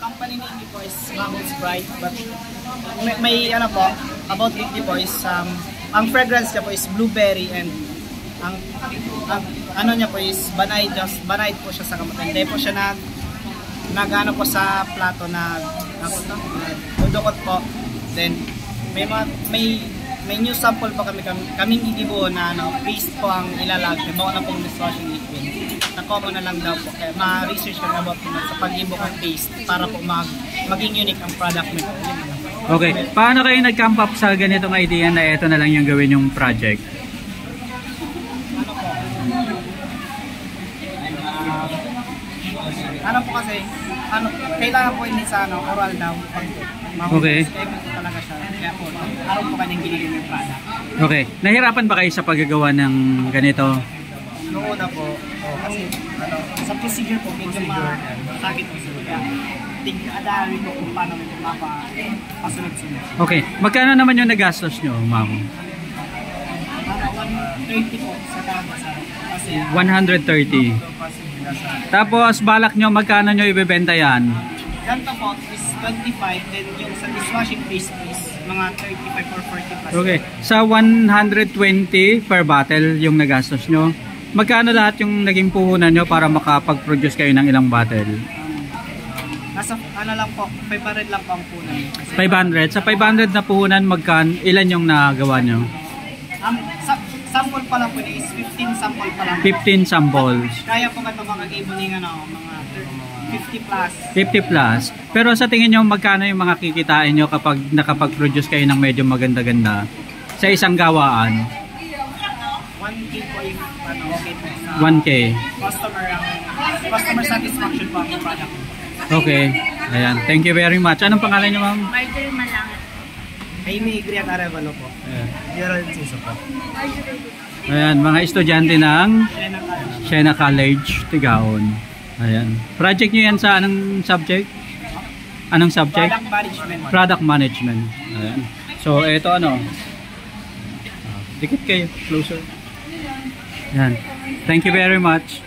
company name po is Bubble Sprite, but may ano po, about it po is, ang fragrance niya po is blueberry, and ang ano niya po is banayad po siya sa kamot. Hindi po siya nag-ano po sa plato na dudukot po. Then may new sample pa kaming igibo na paste po ang ilalagay. Bawa na pong dishwashing liquid. Na-common na lang daw po. Kaya ma-research ko na about sa pag-ibo ng paste para po maging unique ang product nito. Okay. Paano kayo nag-camp up sa ganitong idea na ito na lang yung gawin yung project? Ano po kasi, kailangan po hindi sa oral daw. Okay. Talaga siya. Kaya po, araw po kanyang ginigin yung product. Okay. Nahirapan ba kayo sa paggagawa ng ganito? Noong una po, kasi sa procedure po, medyo masakit po sila. Kaya tig-adari po kung paano ito mapasunod-sunod. Okay. Magkano naman yung nagastos nyo, ma'am? 130 po sa kasa. Kasi 130. Tapos balak nyo, magkano nyo ibebenta yan? ganito po is 25, then yung sa dishwashing paste is mga 35 or 40 plus. Okay. Sa 120 per bottle yung nagastos nyo, magkano lahat yung naging puhunan nyo para makapag-produce kayo ng ilang bottle? Nasa ano lang po, 500 lang po ang punan. 500. Sa 500 na puhunan, ilan yung nagawa nyo? Sample pa lang po is 15 sample pa lang. 15 samples. Kaya po ito makag-ibuning mga 50 plus. 50 plus. Pero sa tingin nyo, magkano yung mga kikitain nyo kapag nakapag-produce kayo ng medyo maganda-ganda sa isang gawaan? 1K po yung okay po sa 1K. Customer satisfaction po ang product. Okay. Ayan. Thank you very much. Anong pangalan nyo, ma'am? Marjorie Malangat. Amy Griat Arevalo po. Gerald Siso po. Ayan, mga estudyante ng Siena College, Tigaon. Ayan. Project nyo yan sa anong subject? Anong subject? Product management. Product management. Ayan. So, ito ano? Dikit kayo. Closer. Ayan. Thank you very much.